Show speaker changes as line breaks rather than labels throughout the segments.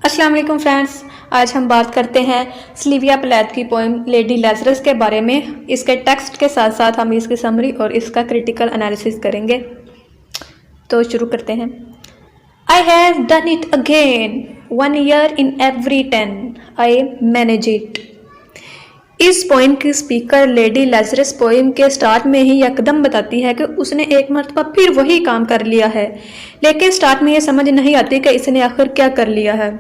अस्सलाम वालेकुम फ्रेंड्स, आज हम बात करते हैं सिल्विया प्लैथ की पोएम लेडी लैज़रस के बारे में। इसके टेक्स्ट के साथ साथ हम इसकी समरी और इसका क्रिटिकल एनालिसिस करेंगे। तो शुरू करते हैं। I have done it again, 1 year in every 10 I manage it. इस पोएम की स्पीकर लेडी लैज़रस पोएम के स्टार्ट में ही यकदम बताती है कि उसने एक मरतबा फिर वही काम कर लिया है, लेकिन स्टार्ट में ये समझ नहीं आती कि इसने आखिर क्या कर लिया है।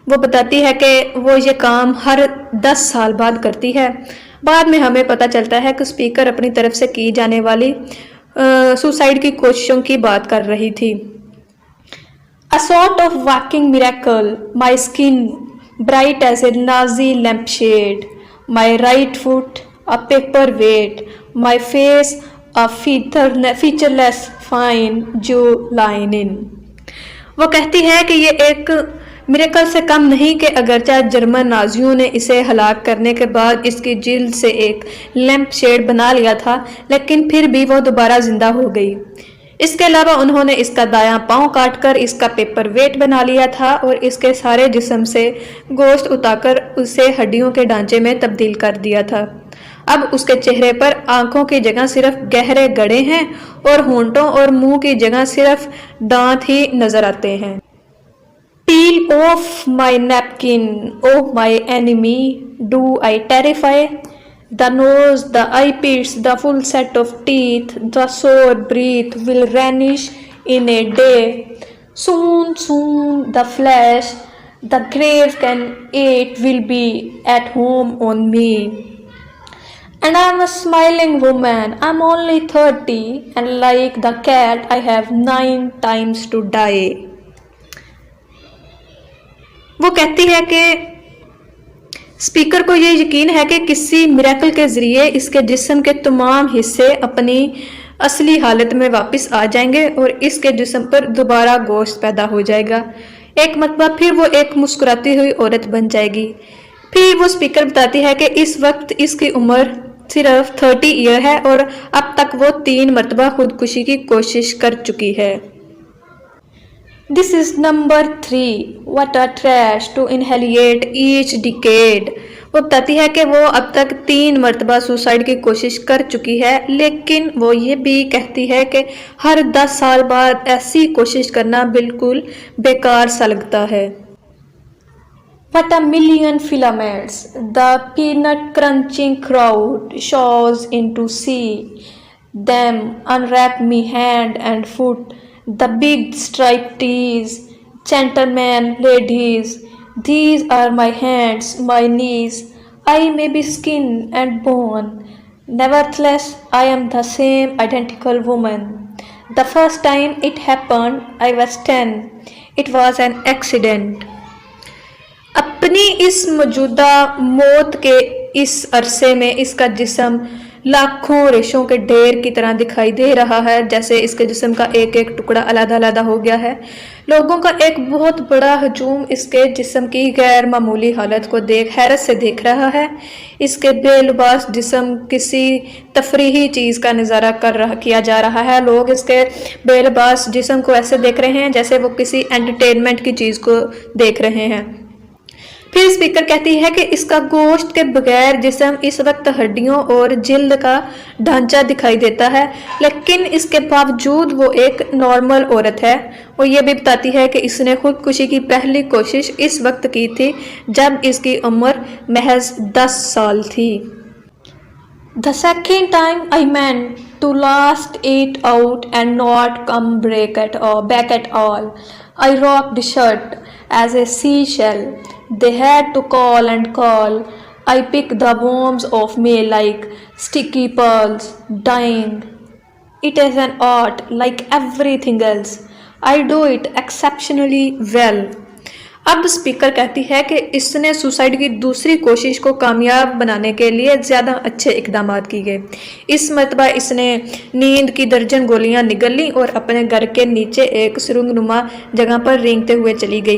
वो बताती है कि वो ये काम हर 10 साल बाद करती है। बाद में हमें पता चलता है कि स्पीकर अपनी तरफ से की जाने वाली सुसाइड की कोशिशों की बात कर रही थी। A sort of walking miracle, my skin bright as a Nazi lampshade, my right foot a paperweight, my face a featureless fine Jew linen। वो कहती है कि ये एक मिरेकल से कम नहीं कि अगरचे जर्मन नाजियों ने इसे हलाक करने के बाद इसकी जिल्द से एक लैम्प शेड बना लिया था, लेकिन फिर भी वो दोबारा जिंदा हो गई। इसके अलावा उन्होंने इसका दायां पांव काटकर इसका पेपर वेट बना लिया था और इसके सारे जिस्म से गोश्त उतारकर उसे हड्डियों के ढांचे में तब्दील कर दिया था। अब उसके चेहरे पर आंखों की जगह सिर्फ गहरे गड्ढे हैं और होंठों और मुंह की जगह सिर्फ दांत ही नजर आते हैं। Peel off my napkin, oh my enemy, do I terrify? The nose, the eye pits, the full set of teeth, the sore breath will vanish in a day. Soon, soon, the flesh, the grave can eat will be at home on me. And I'm a smiling woman, I'm only 30, and like the cat, I have 9 times to die. वो कहती है कि speaker को ये यकीन है कि किसी मिरेकल के ज़रिए इसके जिस्म के तमाम हिस्से अपनी असली हालत में वापस आ जाएंगे और इसके जिस्म पर दोबारा गोश्त पैदा हो जाएगा। एक मरतबा फिर वो एक मुस्कुराती हुई औरत बन जाएगी। फिर वो स्पीकर बताती है कि इस वक्त इसकी उम्र सिर्फ 30 ईयर है और अब तक वो 3 मरतबा खुदकुशी की कोशिश कर चुकी है। This is number 3. What a trash to inhalate each decade. वो बताती है कि वो अब तक 3 मरतबा सुसाइड की कोशिश कर चुकी है, लेकिन वो ये भी कहती है कि हर 10 साल बाद ऐसी कोशिश करना बिल्कुल बेकार सा लगता है। What a million filaments the peanut crunching crowd shows into see them unwrap me hand and foot. The big striped tees, gentlemen, ladies, these are my hands, my knees. I may be skin and bone, nevertheless I am the same identical woman. The first time it happened, I was 10. It was an accident. अपनी इस मौजूदा मौत के इस अरसे में इसका जिस्म लाखों रेशों के ढेर की तरह दिखाई दे रहा है, जैसे इसके जिस्म का एक एक टुकड़ा अलग-अलग हो गया है। लोगों का एक बहुत बड़ा हजूम इसके जिस्म की गैर मामूली हालत को हैरत से देख रहा है। इसके बेलबास जिस्म किसी तफरीही चीज़ का नज़ारा किया जा रहा है। लोग इसके बेलबास जिस्म को ऐसे देख रहे हैं जैसे वो किसी एंटरटेनमेंट की चीज़ को देख रहे हैं। फिर स्पीकर कहती है कि इसका गोश्त के बगैर जिस्म इस वक्त हड्डियों और जिल्द का ढांचा दिखाई देता है, लेकिन इसके बावजूद वो एक नॉर्मल औरत है। वो ये भी बताती है कि इसने खुदकुशी की पहली कोशिश इस वक्त की थी जब इसकी उम्र महज 10 साल थी। The second time I meant to last it out and not come back at all. I rocked shut as a seashell. They had to call and call. I picked the worms off me like sticky pearls, dying. It is an art like everything else. I do it exceptionally well. अब speaker कहती है कि इसने suicide की दूसरी कोशिश को कामयाब बनाने के लिए ज़्यादा अच्छे इकदाम की गए। इस मरतबा इसने नींद की दर्जन गोलियां निगल ली और अपने घर के नीचे एक सुरंगनुमा जगह पर रेंगते हुए चली गई,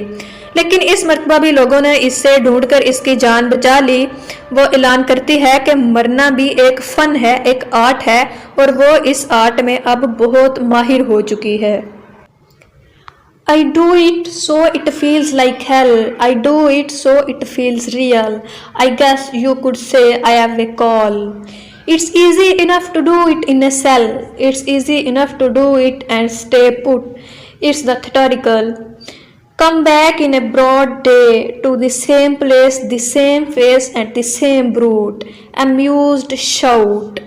लेकिन इस मरतबा भी लोगों ने इससे ढूंढकर इसकी जान बचा ली। वो ऐलान करती है कि मरना भी एक फ़न है, एक आर्ट है, और वो इस आर्ट में अब बहुत माहिर हो चुकी है। I do it so it feels like hell. I do it so it feels real. I guess you could say I have a call. It's easy enough to do it in a cell. It's easy enough to do it and stay put. It's the theatrical. Come back in a broad day to the same place, the same face, and the same brute. Amused shout.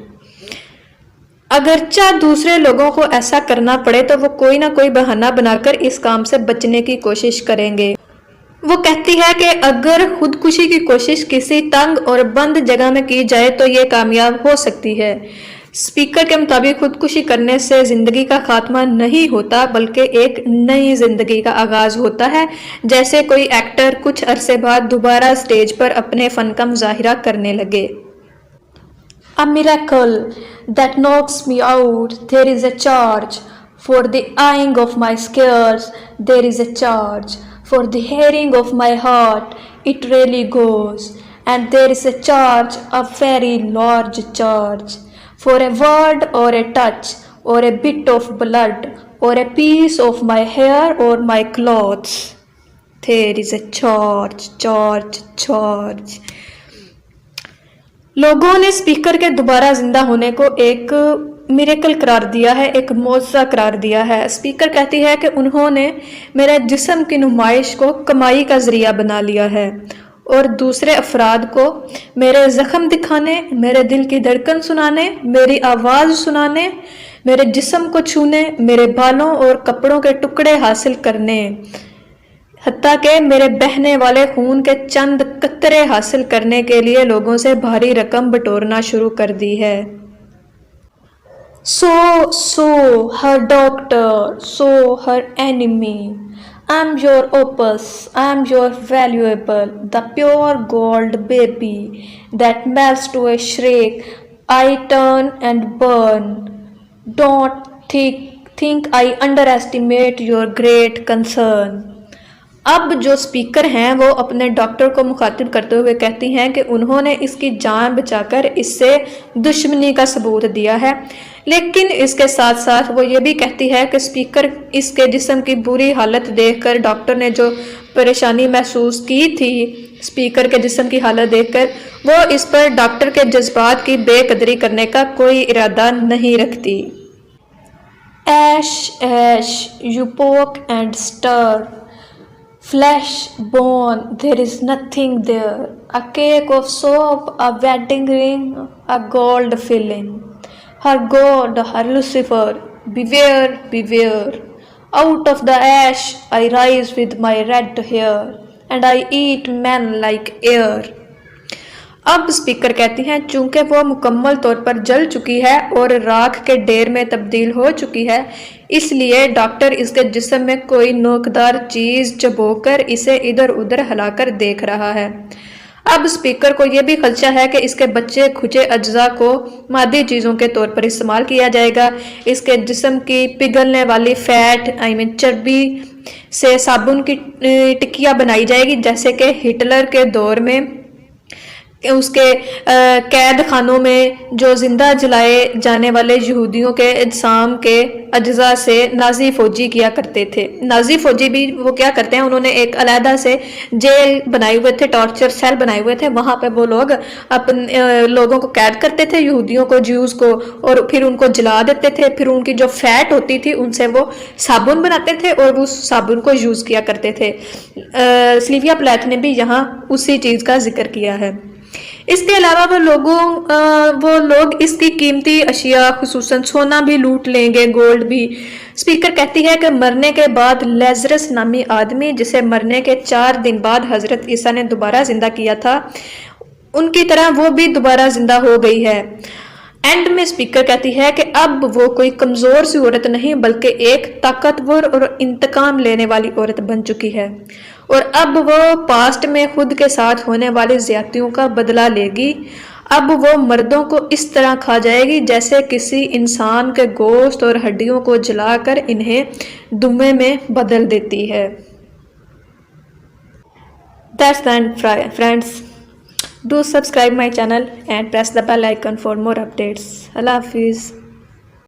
अगरचा दूसरे लोगों को ऐसा करना पड़े तो वो कोई ना कोई बहाना बनाकर इस काम से बचने की कोशिश करेंगे। वो कहती है कि अगर खुदकुशी की कोशिश किसी तंग और बंद जगह में की जाए तो ये कामयाब हो सकती है। स्पीकर के मुताबिक खुदकुशी करने से जिंदगी का खात्मा नहीं होता बल्कि एक नई जिंदगी का आगाज होता है, जैसे कोई एक्टर कुछ अरसे बाद दोबारा स्टेज पर अपने फन का मुजाहिरा करने लगे। A miracle that knocks me out. There is a charge for the eyeing of my scares. There is a charge for the hearing of my heart. It really goes. And there is a charge, a very large charge, for a word or a touch or a bit of blood or a piece of my hair or my clothes. There is a charge, charge, charge. लोगों ने speaker के दोबारा जिंदा होने को एक miracle करार दिया है, एक मौजज़ा करार दिया है। स्पीकर कहती है कि उन्होंने मेरे जिस्म की नुमाइश को कमाई का जरिया बना लिया है और दूसरे अफराद को मेरे ज़ख्म दिखाने, मेरे दिल की धड़कन सुनाने, मेरी आवाज़ सुनाने, मेरे जिस्म को छूने, मेरे बालों और कपड़ों के टुकड़े हासिल करने, हत्ता के मेरे बहने वाले खून के चंद कतरे हासिल करने के लिए लोगों से भारी रकम बटोरना शुरू कर दी है। So, her doctor, so her enemy. I'm your opus, I'm your valuable, the pure gold baby that melts to a shriek. I turn and burn. Don't think I underestimate your great concern. अब जो speaker हैं वो अपने doctor को मुखातिब करते हुए कहती हैं कि उन्होंने इसकी जान बचाकर इससे दुश्मनी का सबूत दिया है, लेकिन इसके साथ साथ वो ये भी कहती है कि स्पीकर इसके जिस्म की बुरी हालत देखकर डॉक्टर ने जो परेशानी महसूस की थी, स्पीकर के जिस्म की हालत देखकर वो इस पर डॉक्टर के जज्बात की बेकदरी करने का कोई इरादा नहीं रखती। Ash, ash, you poke and stir. Flesh, bone, there is nothing there. A cake of soap, a wedding ring, a gold filling. Her God, her Lucifer, beware, beware. Out of the ash I rise with my red hair, and I eat men like air. अब speaker कहती हैं चूंकि वो मुकम्मल तौर पर जल चुकी है और राख के ढेर में तब्दील हो चुकी है, इसलिए डॉक्टर इसके जिस्म में कोई नोकदार चीज चबोकर इसे इधर उधर हिलाकर देख रहा है। अब स्पीकर को यह भी खदशा है कि इसके बच्चे खुचे अज्जा को मादी चीज़ों के तौर पर इस्तेमाल किया जाएगा। इसके जिस्म की पिघलने वाली फैट चर्बी से साबुन की टिक्कियाँ बनाई जाएगी, जैसे कि हिटलर के दौर में उसके कैद खानों में जो जिंदा जलाए जाने वाले यहूदियों के इज्साम के अज्जा से नाजी फौजी किया करते थे। नाजी फौजी भी वो क्या करते हैं, उन्होंने एक अलहदा से जेल बनाए हुए थे, टॉर्चर सेल बनाए हुए थे, वहाँ पे वो लोग अपने लोगों को कैद करते थे, यहूदियों को, ज्यूज़ को, और फिर उनको जला देते थे। फिर उनकी जो फैट होती थी उनसे वो साबुन बनाते थे और उस साबुन को यूज़ किया करते थे। सिल्विया प्लैथ ने भी यहाँ उसी चीज़ का जिक्र किया है। इसके अलावा वो लोग इसकी कीमती अशिया खुसूसन सोना भी लूट लेंगे, गोल्ड भी। स्पीकर कहती है कि मरने के बाद लेज़रस नामी आदमी, जिसे मरने के 4 दिन बाद हजरत ईसा ने दोबारा जिंदा किया था, उनकी तरह वो भी दोबारा जिंदा हो गई है। एंड में स्पीकर कहती है कि अब वो कोई कमज़ोर सी औरत नहीं बल्कि एक ताकतवर और इंतकाम लेने वाली औरत बन चुकी है, और अब वो पास्ट में खुद के साथ होने वाली ज़्यादतियों का बदला लेगी। अब वो मर्दों को इस तरह खा जाएगी जैसे किसी इंसान के गोश्त और हड्डियों को जलाकर इन्हें दुमे में बदल देती है। That's the end, friends. Do subscribe my channel and press the bell icon for more updates. Allah Hafiz.